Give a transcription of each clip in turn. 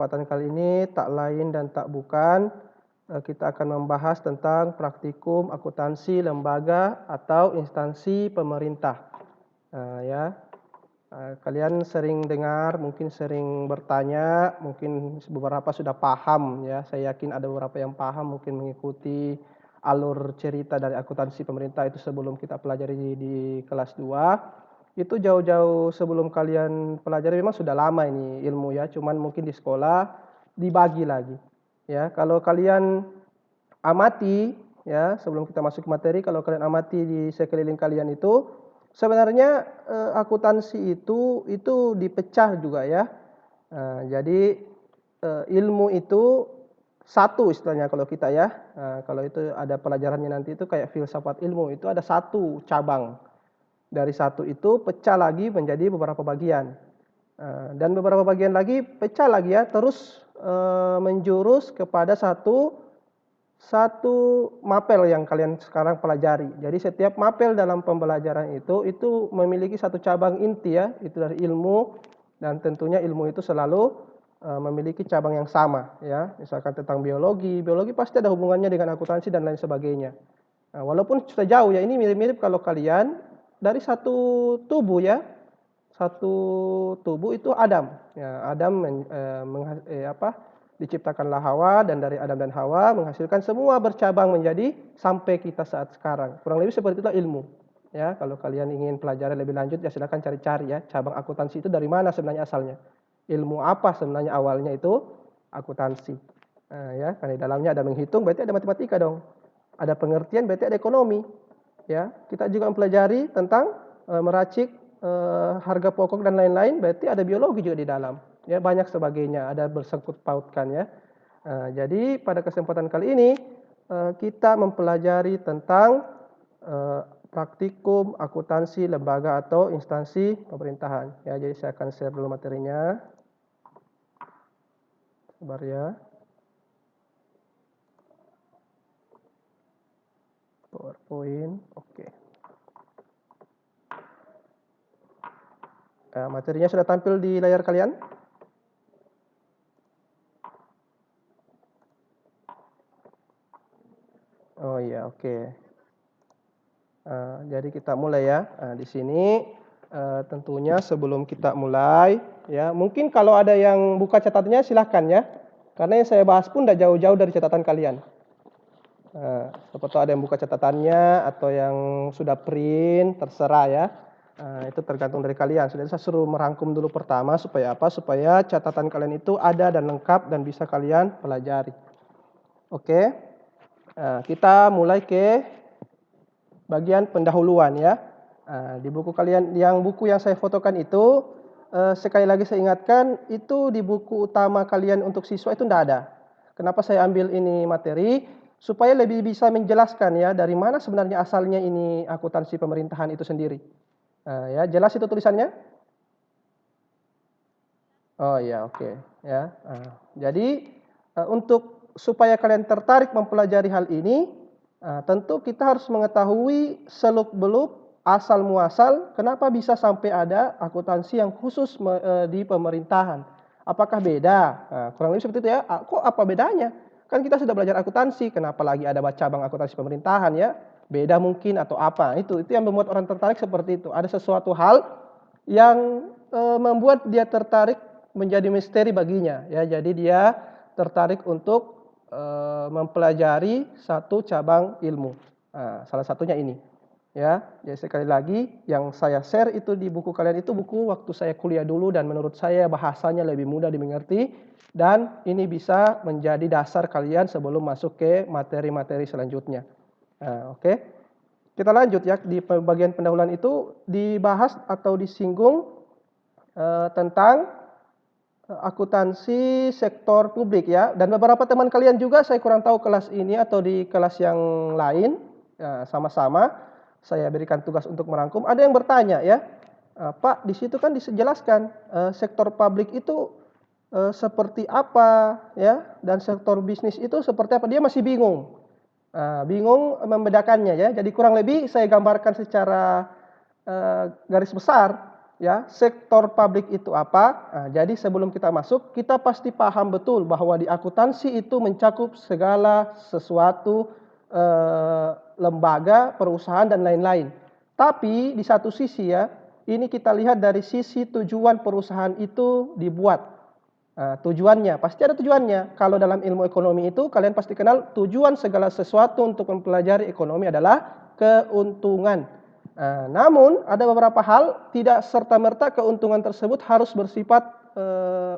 Kesempatan kali ini tak lain dan tak bukan, kita akan membahas tentang praktikum akuntansi lembaga atau instansi pemerintah. Ya, kalian sering dengar, mungkin sering bertanya, mungkin beberapa sudah paham ya. Saya yakin ada beberapa yang paham mungkin mengikuti alur cerita dari akuntansi pemerintah itu sebelum kita pelajari di kelas 2. Itu jauh-jauh sebelum kalian pelajari memang sudah lama ini ilmu ya, cuman mungkin di sekolah dibagi lagi. Ya, kalau kalian amati ya, sebelum kita masuk ke materi, kalau kalian amati di sekeliling kalian itu sebenarnya akuntansi itu dipecah juga ya. Jadi ilmu itu satu istilahnya kalau kita ya. Kalau itu ada pelajarannya nanti itu kayak filsafat ilmu, itu ada satu cabang. Dari satu itu pecah lagi menjadi beberapa bagian. Dan beberapa bagian lagi pecah lagi ya, terus menjurus kepada satu mapel yang kalian sekarang pelajari. Jadi setiap mapel dalam pembelajaran itu memiliki satu cabang inti ya, itu dari ilmu, dan tentunya ilmu itu selalu memiliki cabang yang sama ya. Misalkan tentang biologi pasti ada hubungannya dengan akuntansi dan lain sebagainya. Walaupun sudah jauh ya, ini mirip-mirip kalau kalian dari satu tubuh ya. Satu tubuh itu Adam. Ya, Adam diciptakanlah Hawa, dan dari Adam dan Hawa menghasilkan semua bercabang menjadi sampai kita saat sekarang. Kurang lebih seperti itulah ilmu. Ya, kalau kalian ingin pelajari lebih lanjut ya silakan cari-cari ya, cabang akuntansi itu dari mana sebenarnya asalnya. Ilmu apa sebenarnya awalnya itu akuntansi. Ya, karena di dalamnya ada menghitung, berarti ada matematika dong. Ada pengertian, berarti ada ekonomi. Ya, kita juga mempelajari tentang meracik harga pokok dan lain-lain, berarti ada biologi juga di dalam. Ya, banyak sebagainya, ada bersangkut pautkan ya. Jadi pada kesempatan kali ini kita mempelajari tentang praktikum akuntansi lembaga atau instansi pemerintahan. Ya, jadi saya akan share dulu materinya. Sabar ya. PowerPoint, oke. Materinya sudah tampil di layar kalian? Oh iya, oke. Jadi kita mulai ya. Di sini tentunya sebelum kita mulai ya, mungkin kalau ada yang buka catatannya silahkan ya. Karena yang saya bahas pun udah jauh-jauh dari catatan kalian. Siapa tahu ada yang buka catatannya atau yang sudah print, terserah ya. Itu tergantung dari kalian. Jadi saya suruh merangkum dulu pertama supaya apa? Supaya catatan kalian itu ada dan lengkap dan bisa kalian pelajari. Oke. Kita mulai ke bagian pendahuluan ya. Di buku kalian, buku yang saya fotokan itu sekali lagi saya ingatkan, itu di buku utama kalian untuk siswa itu tidak ada. Kenapa saya ambil ini materi? Supaya lebih bisa menjelaskan ya dari mana sebenarnya asalnya ini akuntansi pemerintahan itu sendiri. Ya, jelas itu tulisannya? Oh ya, oke ya. Jadi untuk supaya kalian tertarik mempelajari hal ini, tentu kita harus mengetahui seluk-beluk asal muasal kenapa bisa sampai ada akuntansi yang khusus di pemerintahan. Apakah beda? Kurang lebih seperti itu ya. Kok apa bedanya? Kan kita sudah belajar akuntansi, kenapa lagi ada cabang akuntansi pemerintahan ya? Beda mungkin atau apa? Itu yang membuat orang tertarik seperti itu. Ada sesuatu hal yang membuat dia tertarik, menjadi misteri baginya ya. Jadi dia tertarik untuk mempelajari satu cabang ilmu. Salah satunya ini ya. Jadi sekali lagi yang saya share itu di buku kalian itu buku waktu saya kuliah dulu, dan menurut saya bahasanya lebih mudah dimengerti dan ini bisa menjadi dasar kalian sebelum masuk ke materi-materi selanjutnya. Oke. Kita lanjut ya, di bagian pendahuluan itu dibahas atau disinggung tentang akuntansi sektor publik ya, dan beberapa teman kalian juga saya kurang tahu kelas ini atau di kelas yang lain ya, sama-sama saya berikan tugas untuk merangkum. Ada yang bertanya ya, Pak, di situ kan dijelaskan sektor publik itu seperti apa ya, dan sektor bisnis itu seperti apa. Dia masih bingung, bingung membedakannya ya. Jadi kurang lebih saya gambarkan secara garis besar. ya, sektor publik itu apa? Nah, jadi sebelum kita masuk, kita pasti paham betul bahwa di akuntansi itu mencakup segala sesuatu, lembaga, perusahaan, dan lain-lain. Tapi di satu sisi ya, ini kita lihat dari sisi tujuan perusahaan itu dibuat. Tujuannya, pasti ada tujuannya. Kalau dalam ilmu ekonomi itu kalian pasti kenal tujuan segala sesuatu untuk mempelajari ekonomi adalah keuntungan. Namun ada beberapa hal tidak serta-merta keuntungan tersebut harus bersifat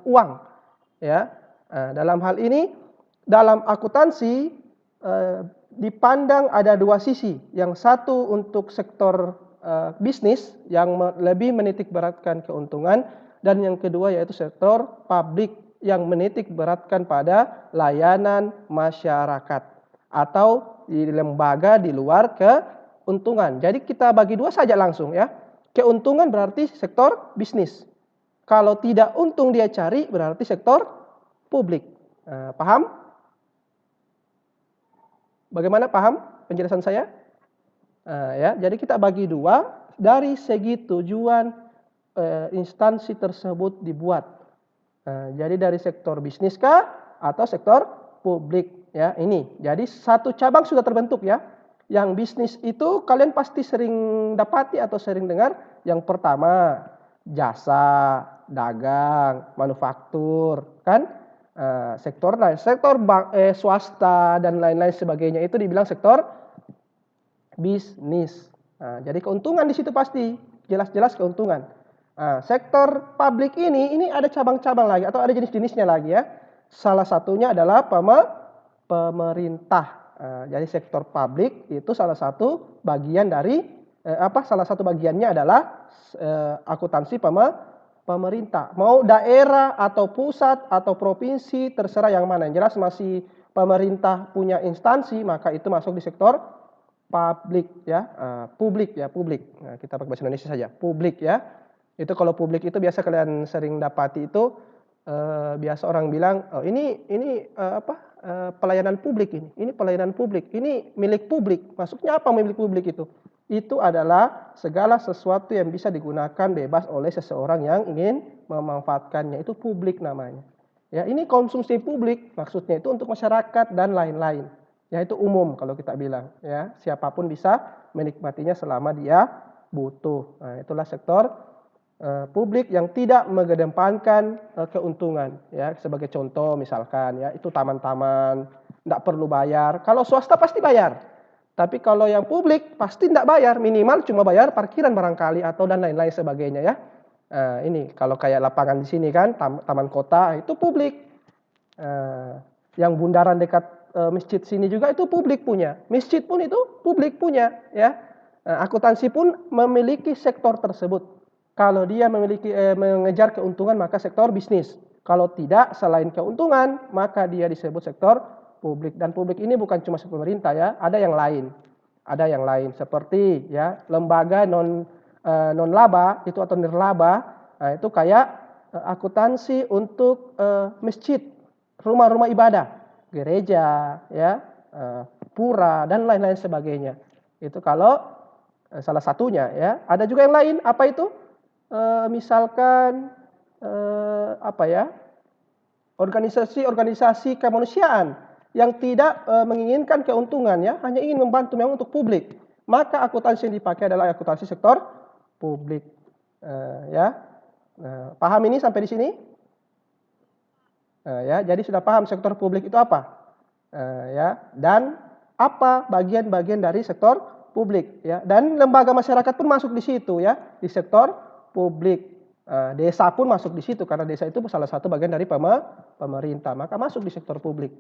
uang. Ya, dalam hal ini dalam akuntansi dipandang ada dua sisi. Yang satu untuk sektor bisnis yang lebih menitikberatkan keuntungan, dan yang kedua yaitu sektor publik yang menitikberatkan pada layanan masyarakat atau di lembaga di luar keuntungan. Jadi kita bagi dua saja langsung ya. Keuntungan berarti sektor bisnis. Kalau tidak untung dia cari berarti sektor publik. Paham? Bagaimana paham penjelasan saya? Ya, jadi kita bagi dua dari segi tujuan instansi tersebut dibuat. Jadi dari sektor bisnis kah atau sektor publik ya, ini. Jadi satu cabang sudah terbentuk ya. Yang bisnis itu kalian pasti sering dapati atau sering dengar. Yang pertama jasa, dagang, manufaktur, kan? Sektor lain, sektor swasta dan lain-lain sebagainya itu dibilang sektor bisnis. Jadi keuntungan di situ pasti jelas-jelas keuntungan. Sektor publik ini ada cabang-cabang lagi atau ada jenis-jenisnya lagi ya. Salah satunya adalah pemerintah. Jadi sektor publik itu salah satu bagian dari salah satu bagiannya adalah akuntansi pemerintah. Mau daerah atau pusat atau provinsi terserah yang mana. Yang jelas masih pemerintah punya instansi maka itu masuk di sektor publik ya. Publik. Nah, kita pakai bahasa Indonesia saja. Publik ya. Itu kalau publik itu biasa kalian sering dapati itu biasa orang bilang ini pelayanan publik ini pelayanan publik, ini milik publik. Maksudnya apa milik publik itu? Itu adalah segala sesuatu yang bisa digunakan bebas oleh seseorang yang ingin memanfaatkannya, itu publik namanya. Ya, ini konsumsi publik maksudnya itu untuk masyarakat dan lain-lain. Ya, itu umum kalau kita bilang ya, siapapun bisa menikmatinya selama dia butuh. Nah, itulah sektor publik yang tidak mengedepankan keuntungan ya, sebagai contoh misalkan ya itu taman-taman tidak perlu bayar. Kalau swasta pasti bayar, tapi kalau yang publik pasti tidak bayar, minimal cuma bayar parkiran barangkali atau dan lain-lain sebagainya ya. Ini kalau kayak lapangan di sini kan taman kota itu publik, yang bundaran dekat masjid sini juga itu publik punya, masjid pun itu publik punya ya. Akuntansi pun memiliki sektor tersebut. Kalau dia memiliki mengejar keuntungan maka sektor bisnis. Kalau tidak selain keuntungan maka dia disebut sektor publik. Dan publik ini bukan cuma pemerintah ya, ada yang lain. Ada yang lain seperti ya lembaga non laba itu atau nirlaba. Nah, itu kayak akuntansi untuk masjid, rumah-rumah ibadah, gereja ya, pura dan lain-lain sebagainya. Itu kalau salah satunya ya. Ada juga yang lain, apa itu? Misalkan organisasi-organisasi kemanusiaan yang tidak menginginkan keuntungan ya, hanya ingin membantu memang untuk publik. Maka akuntansi yang dipakai adalah akuntansi sektor publik. Ya, paham ini sampai di sini? Ya, jadi sudah paham sektor publik itu apa? Ya, dan apa bagian-bagian dari sektor publik ya, dan lembaga masyarakat pun masuk di situ ya, di sektor publik. Desa pun masuk di situ karena desa itu salah satu bagian dari pemerintah, maka masuk di sektor publik.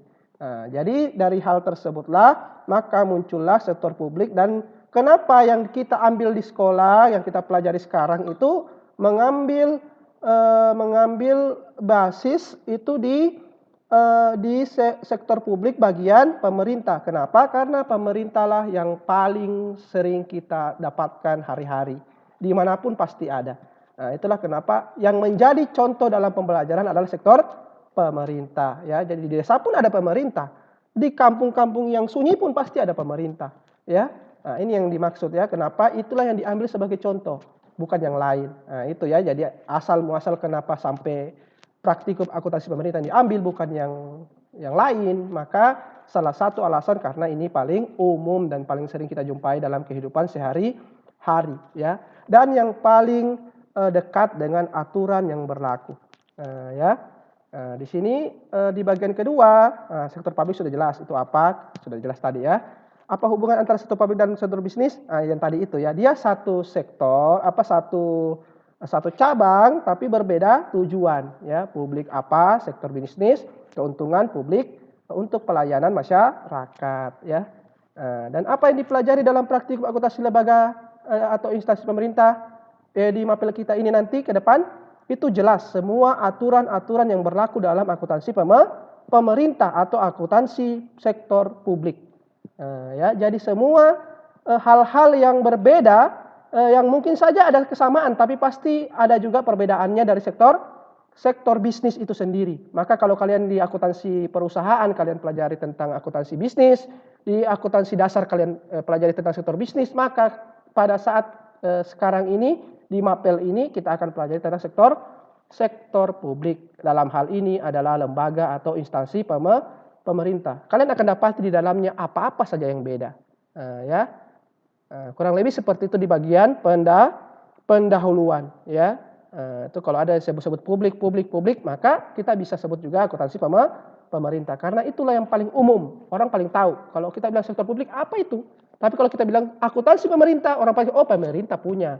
Jadi dari hal tersebutlah maka muncullah sektor publik. Dan kenapa yang kita ambil di sekolah, yang kita pelajari sekarang itu mengambil basis itu di sektor publik bagian pemerintah. Kenapa? Karena pemerintahlah yang paling sering kita dapatkan hari-hari. Dimanapun pasti ada. Nah, itulah kenapa yang menjadi contoh dalam pembelajaran adalah sektor pemerintah. Ya, jadi di desa pun ada pemerintah. Di kampung-kampung yang sunyi pun pasti ada pemerintah. Ya, nah, ini yang dimaksud ya. Kenapa? Itulah yang diambil sebagai contoh. bukan yang lain. Nah, itu ya, jadi asal muasal kenapa sampai praktikum akuntansi pemerintah diambil bukan yang lain, maka salah satu alasan karena ini paling umum dan paling sering kita jumpai dalam kehidupan sehari-hari ya. Dan yang paling dekat dengan aturan yang berlaku. Ya. Di sini di bagian kedua, sektor publik sudah jelas itu apa, sudah jelas tadi ya. Apa hubungan antara sektor publik dan sektor bisnis? Yang tadi itu ya, dia satu sektor, satu cabang tapi berbeda tujuan ya. Publik apa, sektor bisnis, keuntungan publik untuk pelayanan masyarakat ya. Dan apa yang dipelajari dalam praktikum akuntansi lembaga atau instansi pemerintah di mapel kita ini nanti ke depan itu jelas semua aturan-aturan yang berlaku dalam akuntansi pemerintah atau akuntansi sektor publik. Ya, jadi semua hal-hal yang berbeda yang mungkin saja ada kesamaan tapi pasti ada juga perbedaannya dari sektor bisnis itu sendiri. Maka kalau kalian di akuntansi perusahaan kalian pelajari tentang akuntansi bisnis, di akuntansi dasar kalian pelajari tentang sektor bisnis, maka pada saat sekarang ini di mapel ini kita akan pelajari tentang sektor publik. Dalam hal ini adalah lembaga atau instansi pemerintah. Kalian akan dapati di dalamnya apa-apa saja yang beda. Ya. Kurang lebih seperti itu di bagian pendahuluan ya. Itu kalau ada yang sebut publik, maka kita bisa sebut juga akuntansi pemerintah. Karena itulah yang paling umum, orang paling tahu. Kalau kita bilang sektor publik, apa itu? Tapi kalau kita bilang akuntansi pemerintah, orang paling pemerintah punya.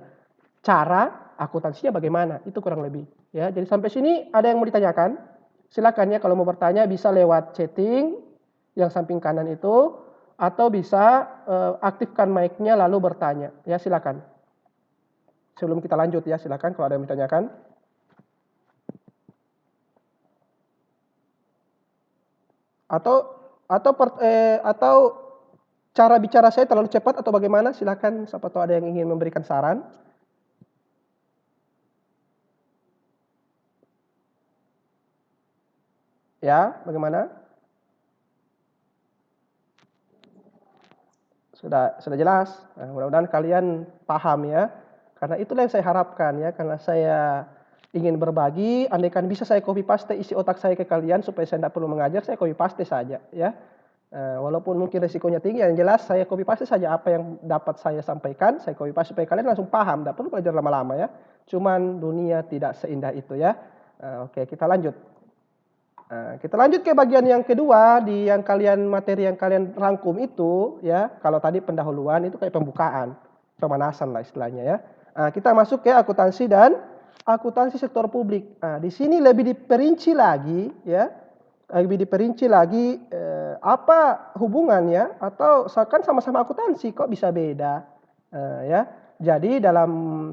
Cara akuntansinya bagaimana? Itu kurang lebih. Ya, jadi sampai sini ada yang mau ditanyakan? Silakan ya, kalau mau bertanya bisa lewat chatting yang samping kanan itu, atau bisa aktifkan mic-nya lalu bertanya. Ya, silakan. Sebelum kita lanjut ya, silakan kalau ada yang ditanyakan. Atau cara bicara saya terlalu cepat atau bagaimana? Silakan, siapa tahu ada yang ingin memberikan saran. Ya, bagaimana? Sudah jelas. Nah, mudah-mudahan kalian paham ya. Karena itulah yang saya harapkan ya. Karena saya ingin berbagi, andaikan bisa saya copy paste isi otak saya ke kalian supaya saya tidak perlu mengajar, saya copy paste saja ya. Walaupun mungkin resikonya tinggi, yang jelas saya copy paste saja apa yang dapat saya sampaikan, saya copy paste supaya kalian langsung paham, tidak perlu belajar lama-lama ya. Cuman dunia tidak seindah itu ya. Oke, kita lanjut. Kita lanjut ke bagian yang kedua di materi yang kalian rangkum itu ya. Kalau tadi pendahuluan itu kayak pembukaan, pemanasan lah istilahnya ya. Kita masuk ke akuntansi dan akuntansi sektor publik. Di sini lebih diperinci lagi ya. Apa hubungannya atau kan sama-sama akuntansi kok bisa beda ya. Jadi dalam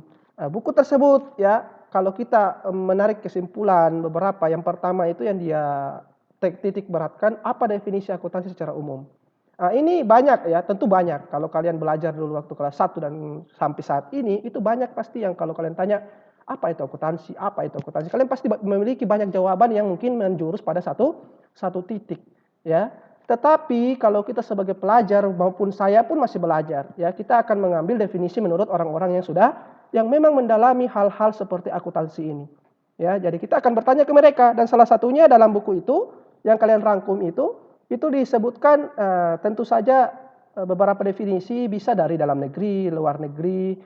buku tersebut ya. Kalau kita menarik kesimpulan beberapa, yang pertama itu yang dia titik beratkan apa definisi akuntansi secara umum. Ini banyak ya, tentu banyak. Kalau kalian belajar dulu waktu kelas 1 dan sampai saat ini, itu banyak pasti yang kalau kalian tanya, apa itu akuntansi, apa itu akuntansi. Kalian pasti memiliki banyak jawaban yang mungkin menjurus pada satu titik. Ya. Tetapi kalau kita sebagai pelajar maupun saya pun masih belajar, ya kita akan mengambil definisi menurut orang-orang yang memang mendalami hal-hal seperti akuntansi ini. Ya, jadi kita akan bertanya ke mereka dan salah satunya dalam buku itu yang kalian rangkum itu disebutkan tentu saja beberapa definisi bisa dari dalam negeri, luar negeri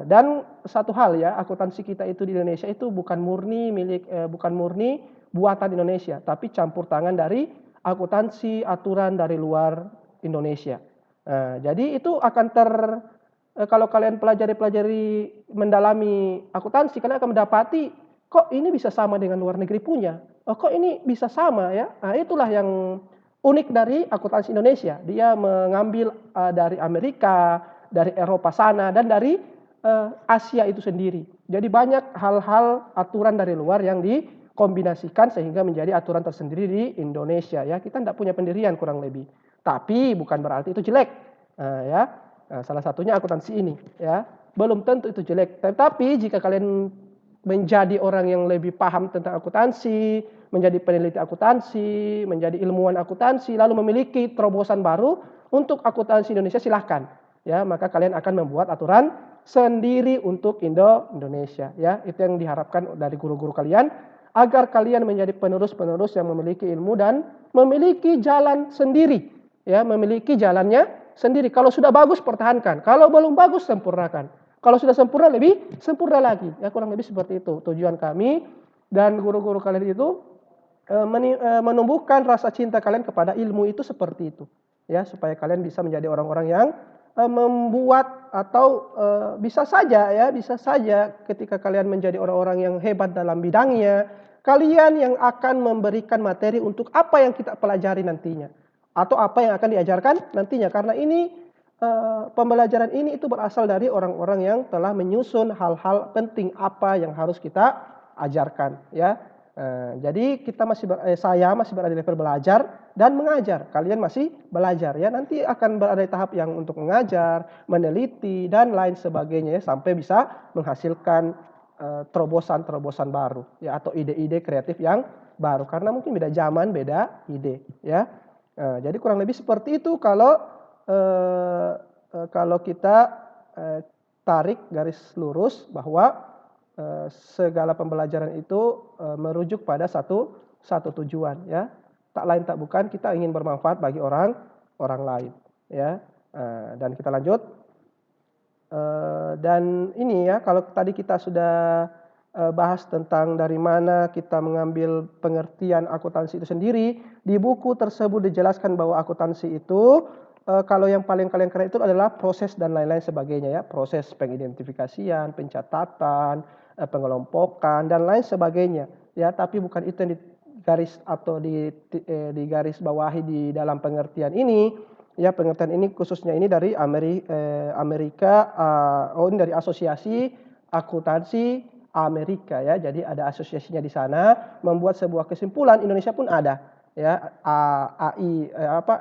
dan satu hal ya, akuntansi kita itu di Indonesia itu bukan murni buatan Indonesia, tapi campur tangan dari akuntansi aturan dari luar Indonesia. Jadi itu akan kalau kalian pelajari mendalami akuntansi, kalian akan mendapati kok ini bisa sama dengan luar negeri punya. Kok ini bisa sama ya. Itulah yang unik dari akuntansi Indonesia. Dia mengambil dari Amerika, dari Eropa sana, dan dari Asia itu sendiri. Jadi banyak hal-hal aturan dari luar yang dikombinasikan sehingga menjadi aturan tersendiri di Indonesia. Ya, kita tidak punya pendirian kurang lebih. Tapi bukan berarti itu jelek. Ya. Salah satunya akuntansi ini ya. Belum tentu itu jelek, tetapi jika kalian menjadi orang yang lebih paham tentang akuntansi, menjadi peneliti akuntansi, menjadi ilmuwan akuntansi, lalu memiliki terobosan baru untuk akuntansi Indonesia, silahkan ya, maka kalian akan membuat sendiri untuk Indonesia, ya. Itu yang diharapkan dari guru-guru kalian, agar kalian menjadi penerus-penerus yang memiliki ilmu dan memiliki jalan sendiri, ya, memiliki jalannya sendiri. Kalau sudah bagus pertahankan, kalau belum bagus sempurnakan. Kalau sudah sempurna lebih sempurna lagi. Ya, kurang lebih seperti itu tujuan kami dan guru-guru kalian itu menumbuhkan rasa cinta kalian kepada ilmu itu seperti itu, ya, supaya kalian bisa menjadi orang-orang yang membuat atau bisa saja ketika kalian menjadi orang-orang yang hebat dalam bidangnya, kalian yang akan memberikan materi untuk apa yang kita pelajari nantinya atau apa yang akan diajarkan nantinya, karena ini pembelajaran ini itu berasal dari orang-orang yang telah menyusun hal-hal penting apa yang harus kita ajarkan, ya. Jadi saya masih berada di level belajar dan mengajar. Kalian masih belajar, ya. Nanti akan berada di tahap yang untuk mengajar, meneliti dan lain sebagainya, ya, sampai bisa menghasilkan terobosan-terobosan baru, ya, atau ide-ide kreatif yang baru. Karena mungkin beda zaman, beda ide, ya. Jadi kurang lebih seperti itu kalau kita tarik garis lurus bahwa segala pembelajaran itu merujuk pada satu tujuan, ya, tak lain tak bukan kita ingin bermanfaat bagi orang lain, ya. Dan kita lanjut, dan ini, ya, kalau tadi kita sudah bahas tentang dari mana kita mengambil pengertian akuntansi itu sendiri. Di buku tersebut dijelaskan bahwa akuntansi itu kalau yang paling kalian keren itu adalah proses dan lain-lain sebagainya, ya, proses pengidentifikasian, pencatatan, pengelompokan dan lain sebagainya, ya. Tapi bukan itu yang digaris atau di garis bawahi di dalam pengertian ini, ya. Pengertian ini khususnya ini dari Amerika, ini dari Asosiasi Akuntansi Amerika, ya. Jadi ada asosiasinya di sana membuat sebuah kesimpulan. Indonesia pun ada, ya,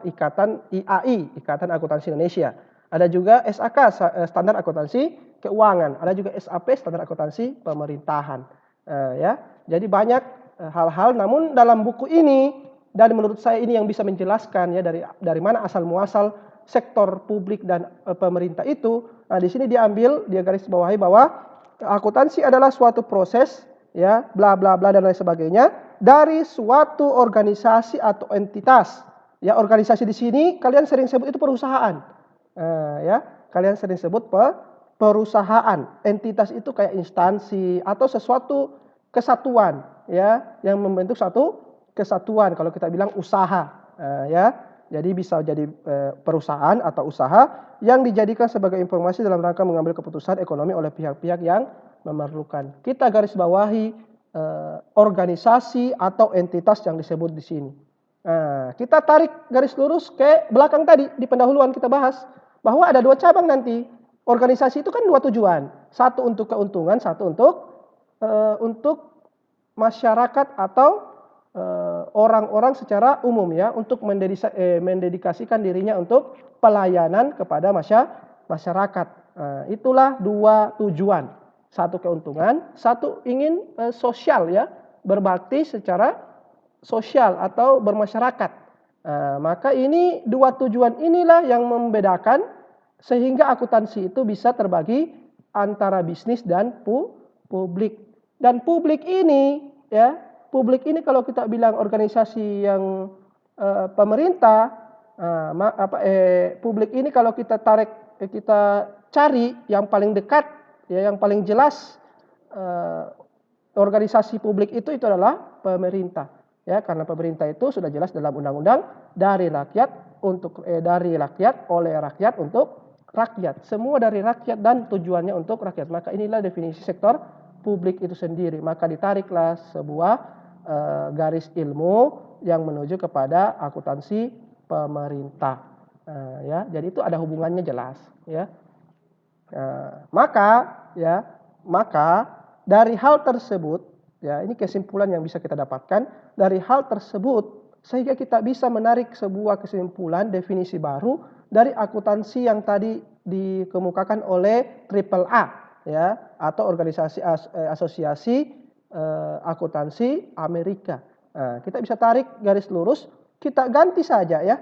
Ikatan Akuntansi Indonesia. Ada juga SAK, Standar Akuntansi Keuangan. Ada juga SAP, Standar Akuntansi Pemerintahan. Ya, jadi banyak hal-hal. Namun dalam buku ini, dan menurut saya ini yang bisa menjelaskan, ya, dari mana asal muasal sektor publik dan pemerintah itu. Nah, di sini dia garis bawahi bahwa akuntansi adalah suatu proses, ya, bla bla bla dan lain sebagainya, dari suatu organisasi atau entitas. Ya, organisasi di sini kalian sering sebut itu perusahaan. Ya, kalian sering sebut perusahaan. Entitas itu kayak instansi atau sesuatu kesatuan, ya, yang membentuk satu kesatuan. Kalau kita bilang usaha, ya, jadi bisa jadi perusahaan atau usaha yang dijadikan sebagai informasi dalam rangka mengambil keputusan ekonomi oleh pihak-pihak yang memerlukan. Kita garis bawahi organisasi atau entitas yang disebut di sini. Nah, kita tarik garis lurus ke belakang tadi di pendahuluan kita bahas bahwa ada 2 cabang nanti. Organisasi itu kan 2 tujuan, satu untuk keuntungan, satu untuk masyarakat atau orang-orang secara umum, ya, untuk mendedikasikan dirinya untuk pelayanan kepada masyarakat. Itulah 2 tujuan, satu keuntungan, satu ingin sosial, ya, berbakti secara sosial atau bermasyarakat. Maka ini 2 tujuan inilah yang membedakan sehingga akuntansi itu bisa terbagi antara bisnis dan publik. Dan publik ini, ya, publik ini kalau kita bilang organisasi yang pemerintah, publik ini kalau kita tarik, kita cari yang paling dekat, ya, yang paling jelas, organisasi publik itu adalah pemerintah, ya, karena pemerintah itu sudah jelas dalam undang-undang dari rakyat dari rakyat oleh rakyat untuk rakyat, semua dari rakyat dan tujuannya untuk rakyat. Maka inilah definisi sektor publik itu sendiri. Maka ditariklah sebuah garis ilmu yang menuju kepada akuntansi pemerintah. Ya, jadi itu ada hubungannya jelas, ya. Maka dari hal tersebut, ya, ini kesimpulan yang bisa kita dapatkan dari hal tersebut, sehingga kita bisa menarik sebuah kesimpulan definisi baru dari akuntansi yang tadi dikemukakan oleh AAA, ya, atau asosiasi akuntansi Amerika. Kita bisa tarik garis lurus, kita ganti saja, ya.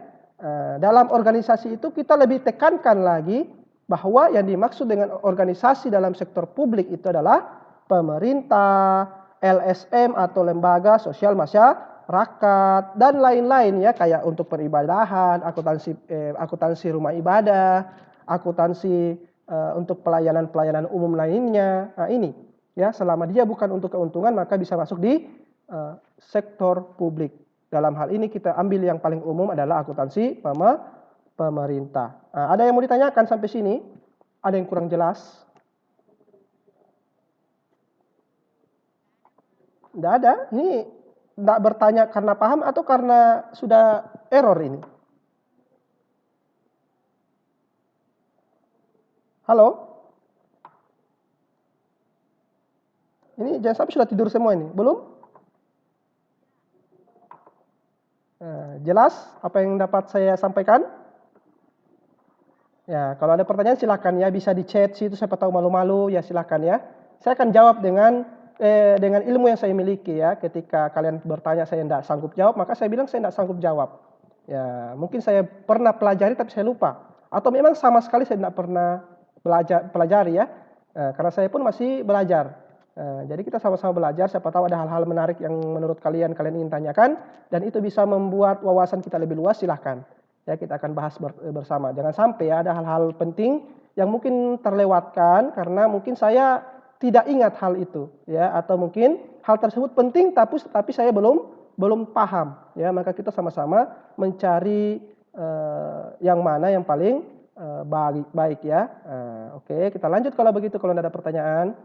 Dalam organisasi itu kita lebih tekankan lagi bahwa yang dimaksud dengan organisasi dalam sektor publik itu adalah pemerintah, LSM atau lembaga sosial masyarakat dan lain-lain ya, kayak untuk peribadahan, akuntansi rumah ibadah, akuntansi untuk pelayanan-pelayanan umum lainnya. Nah, ini ya, selama dia bukan untuk keuntungan maka bisa masuk di sektor publik. Dalam hal ini kita ambil yang paling umum adalah akuntansi pemerintah. Nah, ada yang mau ditanyakan sampai sini? Ada yang kurang jelas? Tidak ada. Ini tidak bertanya karena paham atau karena sudah error ini? Halo? Ini jangan sampai sudah tidur semua ini. Belum? Jelas apa yang dapat saya sampaikan? Ya, kalau ada pertanyaan silakan ya, bisa di chat situ, siapa tahu malu-malu ya, silakan ya. Saya akan jawab dengan ilmu yang saya miliki ya. Ketika kalian bertanya saya tidak sanggup jawab, maka saya bilang saya tidak sanggup jawab. Ya, mungkin saya pernah pelajari tapi saya lupa. Atau memang sama sekali saya tidak pernah pelajari ya. Karena saya pun masih belajar. Jadi kita sama-sama belajar, siapa tahu ada hal-hal menarik yang menurut kalian ingin tanyakan. Dan itu bisa membuat wawasan kita lebih luas, silahkan. Ya, kita akan bahas bersama. Jangan sampai ya ada hal-hal penting yang mungkin terlewatkan karena mungkin saya tidak ingat hal itu ya, atau mungkin hal tersebut penting tapi saya belum paham ya, maka kita sama-sama mencari yang mana yang paling baik ya. Oke, kita lanjut kalau begitu, kalau ada pertanyaan.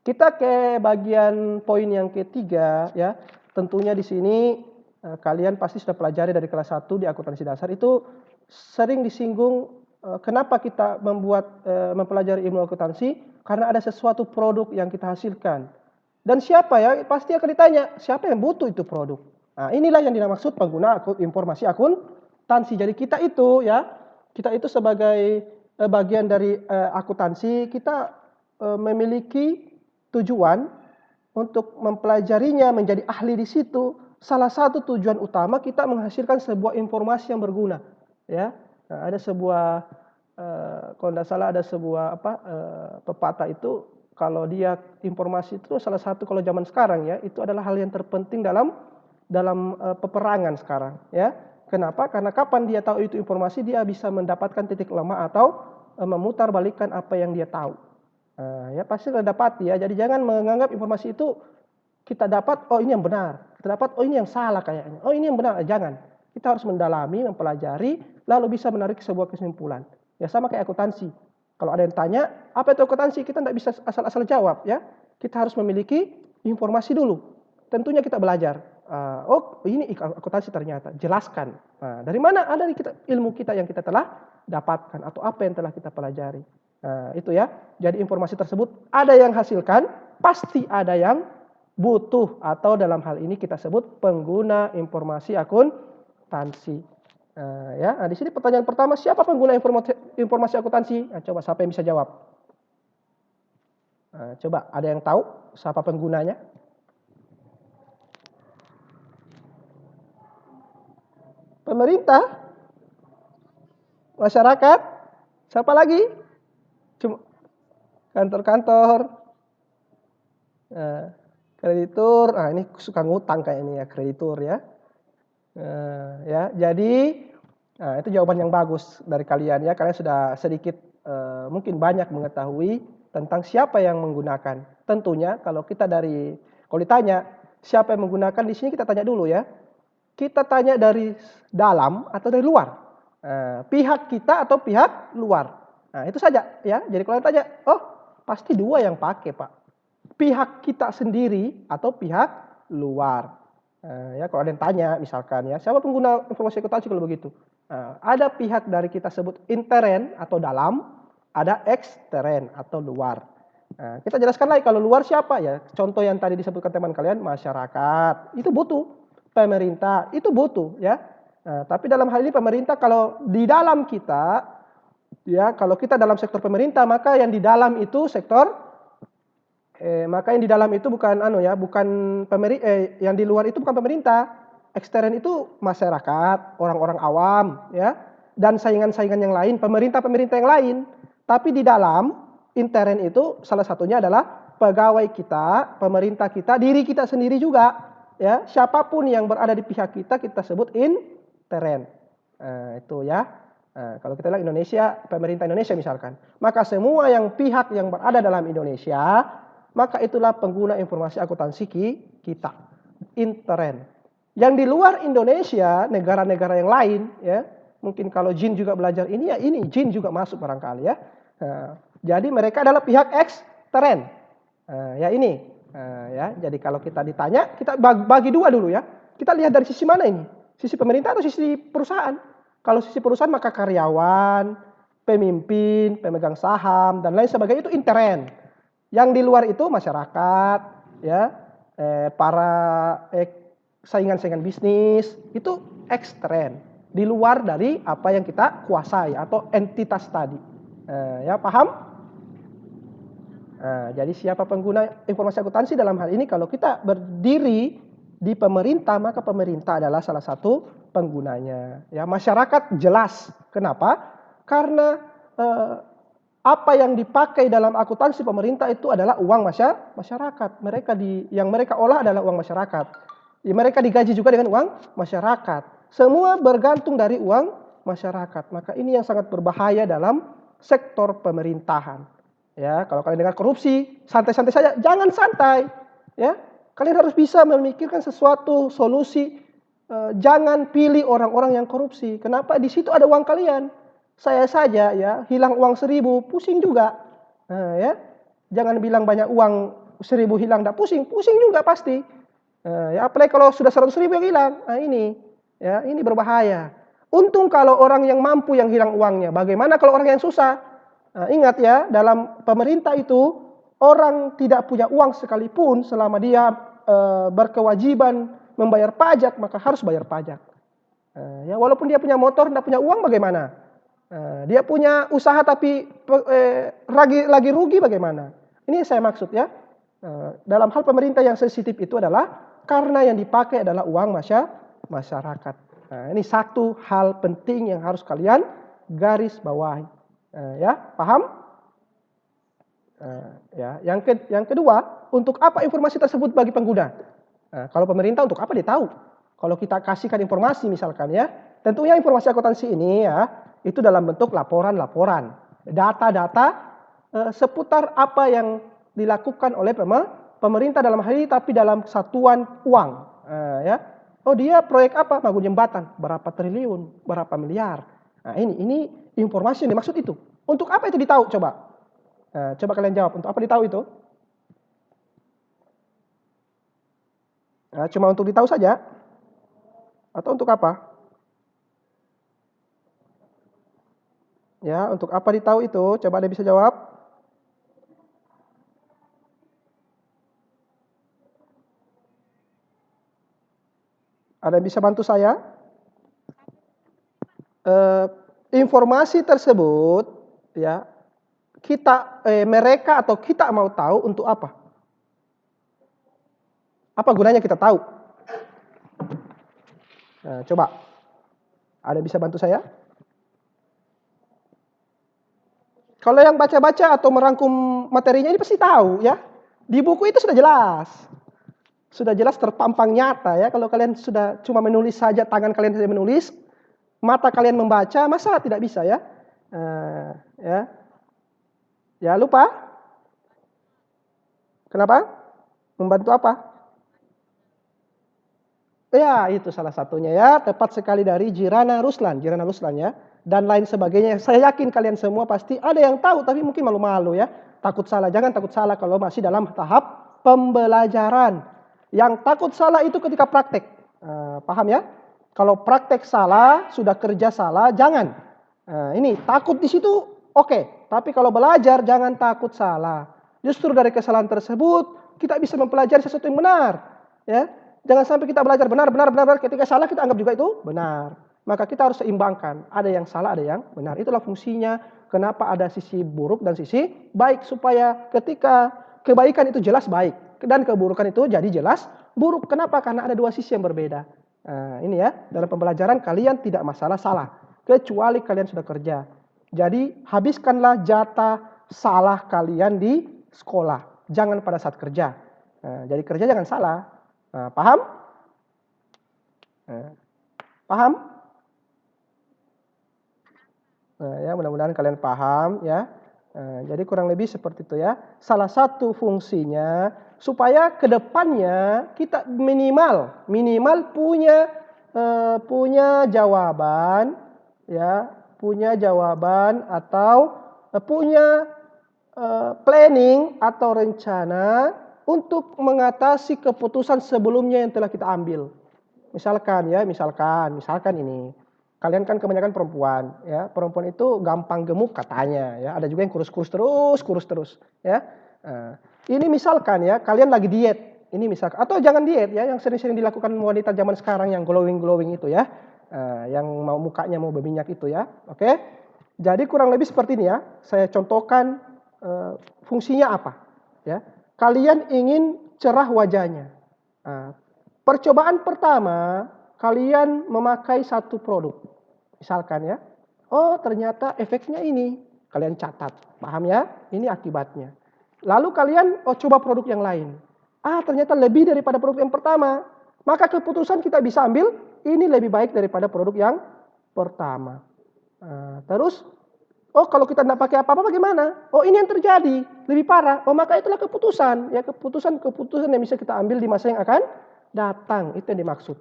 Kita ke bagian poin yang ketiga ya. Tentunya di sini kalian pasti sudah pelajari dari kelas 1 di akuntansi dasar, itu sering disinggung kenapa kita mempelajari ilmu akuntansi, karena ada sesuatu produk yang kita hasilkan. Dan siapa ya, pasti akan ditanya, siapa yang butuh itu produk. Nah, inilah yang dimaksud pengguna informasi akuntansi. Jadi kita itu sebagai bagian dari akuntansi, kita memiliki tujuan untuk mempelajarinya, menjadi ahli di situ. Salah satu tujuan utama kita menghasilkan sebuah informasi yang berguna, ya. Nah, ada sebuah kalau tidak salah ada sebuah pepatah itu, kalau dia informasi itu salah satu, kalau zaman sekarang ya, itu adalah hal yang terpenting dalam peperangan sekarang, ya. Kenapa? Karena kapan dia tahu itu informasi, dia bisa mendapatkan titik lemah atau memutarbalikkan apa yang dia tahu. Ya pasti kita dapati ya. Jadi jangan menganggap informasi itu kita dapat, oh ini yang benar, kita dapat, oh ini yang salah kayaknya, oh ini yang benar. Jangan. Kita harus mendalami, mempelajari, lalu bisa menarik sebuah kesimpulan. Ya sama kayak akuntansi. Kalau ada yang tanya, apa itu akuntansi? Kita tidak bisa asal-asal jawab ya. Kita harus memiliki informasi dulu. Tentunya kita belajar. Oh ini akuntansi ternyata. Jelaskan. Nah, dari mana ada ilmu kita yang kita telah dapatkan atau apa yang telah kita pelajari. Nah, itu ya. Jadi informasi tersebut ada yang hasilkan, pasti ada yang butuh, atau dalam hal ini kita sebut pengguna informasi akuntansi. Ya, di sini pertanyaan pertama, siapa pengguna informasi akuntansi? Coba siapa yang bisa jawab? Coba ada yang tahu siapa penggunanya? Pemerintah, masyarakat, siapa lagi? Cuma kantor-kantor, kreditur. Ini suka ngutang kayak ini ya, kreditur ya. Ya, jadi itu jawaban yang bagus dari kalian ya. Kalian sudah sedikit mungkin banyak mengetahui tentang siapa yang menggunakan. Tentunya kalau ditanya siapa yang menggunakan, di sini kita tanya dulu ya. Kita tanya dari dalam atau dari luar. Pihak kita atau pihak luar. Nah, itu saja ya. Jadi kalau tanya, oh pasti dua yang pakai Pak. Pihak kita sendiri atau pihak luar. Ya kalau ada yang tanya misalkan ya, siapa pengguna informasi akuntansi kalau begitu? Ada pihak dari kita sebut intern atau dalam, ada ekstern atau luar. Kita jelaskan lagi kalau luar siapa ya? Contoh yang tadi disebutkan teman kalian, masyarakat itu butuh, pemerintah itu butuh ya. Tapi dalam hal ini pemerintah, kalau di dalam kita ya, kalau kita dalam sektor pemerintah, maka yang di dalam itu bukan yang di luar itu bukan pemerintah. Ekstern itu masyarakat, orang-orang awam ya. dan saingan-saingan yang lain, pemerintah-pemerintah yang lain. Tapi di dalam intern itu salah satunya adalah pegawai kita, pemerintah kita, diri kita sendiri juga. Ya, siapapun yang berada di pihak kita, kita sebut intern. Itu ya. Kalau kita bilang Indonesia, pemerintah Indonesia misalkan, maka semua yang pihak yang berada dalam Indonesia, maka itulah pengguna informasi akuntansi kita, intern. Yang di luar Indonesia, negara-negara yang lain, ya, mungkin kalau Jin juga belajar ini, ya ini Jin juga masuk barangkali ya. Jadi mereka adalah pihak ekstern. Ya ini, ya. Jadi kalau kita ditanya, kita bagi dua dulu ya. Kita lihat dari sisi mana ini? Sisi pemerintah atau sisi perusahaan? Kalau sisi perusahaan maka karyawan, pemimpin, pemegang saham dan lain sebagainya itu intern. Yang di luar itu masyarakat, ya, para saingan-saingan bisnis itu ekstern. Di luar dari apa yang kita kuasai atau entitas tadi. Ya paham? Jadi siapa pengguna informasi akuntansi dalam hal ini? Kalau kita berdiri di pemerintah, maka pemerintah adalah salah satu penggunanya. Ya, masyarakat jelas. Kenapa? Karena apa yang dipakai dalam akuntansi pemerintah itu adalah uang masyarakat. Yang mereka olah adalah uang masyarakat. Mereka digaji juga dengan uang masyarakat. Semua bergantung dari uang masyarakat. Maka ini yang sangat berbahaya dalam sektor pemerintahan. Ya, kalau kalian dengar korupsi, santai-santai saja, jangan santai. Ya, kalian harus bisa memikirkan sesuatu solusi. Jangan pilih orang-orang yang korupsi. Kenapa? Di situ ada uang kalian. Saya saja ya hilang uang 1.000, pusing juga. Ya, jangan bilang banyak uang 1.000 hilang, tidak pusing juga pasti. Ya, apalagi kalau sudah 100.000 yang hilang. Ya, ini berbahaya. Untung kalau orang yang mampu yang hilang uangnya. Bagaimana kalau orang yang susah? Ingat ya, dalam pemerintah itu orang tidak punya uang sekalipun selama dia berkewajiban membayar pajak, maka harus bayar pajak. Ya, walaupun dia punya motor, tidak punya uang, bagaimana? Dia punya usaha tapi lagi rugi, bagaimana? Ini saya maksud ya. Dalam hal pemerintah yang sensitif itu adalah karena yang dipakai adalah uang masyarakat. Ini satu hal penting yang harus kalian garis bawahi. Ya, paham? Ya, yang kedua, untuk apa informasi tersebut bagi pengguna? Kalau pemerintah untuk apa dia tahu? Kalau kita kasihkan informasi misalkan ya, tentunya informasi akuntansi ini ya, itu dalam bentuk laporan-laporan, data-data seputar apa yang dilakukan oleh pemerintah dalam hal ini, tapi dalam satuan uang. Ya, oh dia proyek apa? Bangun jembatan, berapa triliun, berapa miliar. Nah ini informasi yang dimaksud itu. Untuk apa itu ditahu? Coba kalian jawab. Untuk apa ditahu itu? Cuma untuk ditahu saja? Atau untuk apa? Ya, untuk apa ditahu itu? Coba ada bisa jawab? Ada yang bisa bantu saya? Informasi tersebut, ya, mereka atau kita mau tahu untuk apa? Apa gunanya kita tahu? Coba, ada bisa bantu saya? Kalau yang baca-baca atau merangkum materinya ini pasti tahu ya. Di buku itu sudah jelas. Sudah jelas terpampang nyata ya. Kalau kalian sudah cuma menulis saja, tangan kalian saja menulis, mata kalian membaca, masa tidak bisa ya? Ya lupa? Kenapa? Membantu apa? Ya, itu salah satunya ya, tepat sekali dari Jirana Ruslan ya, dan lain sebagainya. Saya yakin kalian semua pasti ada yang tahu, tapi mungkin malu-malu ya. Takut salah, jangan takut salah kalau masih dalam tahap pembelajaran. Yang takut salah itu ketika praktek. Paham ya? Kalau praktek salah, sudah kerja salah, jangan. Ini takut di situ, oke. Tapi kalau belajar jangan takut salah. Justru dari kesalahan tersebut kita bisa mempelajari sesuatu yang benar, ya. Jangan sampai kita belajar benar, ketika salah kita anggap juga itu benar. Maka kita harus seimbangkan. Ada yang salah, ada yang benar. Itulah fungsinya kenapa ada sisi buruk dan sisi baik. Supaya ketika kebaikan itu jelas baik. Dan keburukan itu jadi jelas buruk. Kenapa? Karena ada dua sisi yang berbeda. Ini ya, dalam pembelajaran kalian tidak masalah salah. kecuali kalian sudah kerja. Jadi habiskanlah jatah salah kalian di sekolah, jangan pada saat kerja. Jadi kerja jangan salah. Paham? Paham? Ya, mudah-mudahan kalian paham ya. Jadi kurang lebih seperti itu ya. Salah satu fungsinya supaya kedepannya kita minimal punya jawaban ya, punya jawaban atau punya planning atau rencana untuk mengatasi keputusan sebelumnya yang telah kita ambil. Misalkan ini. Kalian kan kebanyakan perempuan, ya. Perempuan itu gampang gemuk katanya, ya. Ada juga yang kurus terus, ya. Ini misalkan ya, kalian lagi diet. Ini misalkan, atau jangan diet ya, yang sering-sering dilakukan wanita zaman sekarang yang glowing itu ya. Yang mau mukanya mau berminyak itu ya. Oke. Jadi kurang lebih seperti ini ya. Saya contohkan fungsinya apa, ya. Kalian ingin cerah wajahnya. Percobaan pertama, kalian memakai satu produk. Misalkan ya, oh ternyata efeknya ini. Kalian catat, paham ya? Ini akibatnya. Lalu kalian coba produk yang lain. Ternyata lebih daripada produk yang pertama. Maka keputusan kita bisa ambil, ini lebih baik daripada produk yang pertama. Terus, kalau kita tidak pakai apa-apa bagaimana? Ini yang terjadi, lebih parah. Maka itulah keputusan. Ya, keputusan yang bisa kita ambil di masa yang akan datang, itu yang dimaksud.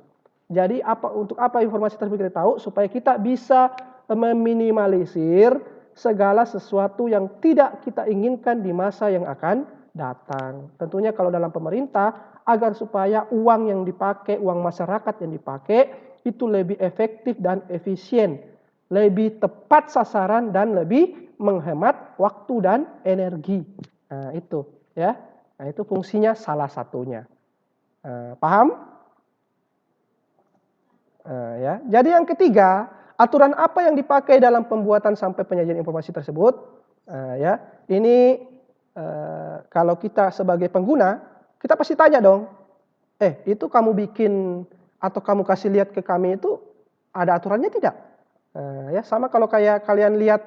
Jadi untuk apa informasi tersebut kita tahu? Supaya kita bisa meminimalisir segala sesuatu yang tidak kita inginkan di masa yang akan datang. Tentunya kalau dalam pemerintah, agar supaya uang yang dipakai, uang masyarakat yang dipakai, itu lebih efektif dan efisien. Lebih tepat sasaran dan lebih menghemat waktu dan energi. Itu ya. Itu fungsinya salah satunya. Paham? Ya. Jadi yang ketiga, aturan apa yang dipakai dalam pembuatan sampai penyajian informasi tersebut? Ya, ini kalau kita sebagai pengguna, kita pasti tanya dong, itu kamu bikin atau kamu kasih lihat ke kami itu ada aturannya tidak? Ya, sama kalau kayak kalian lihat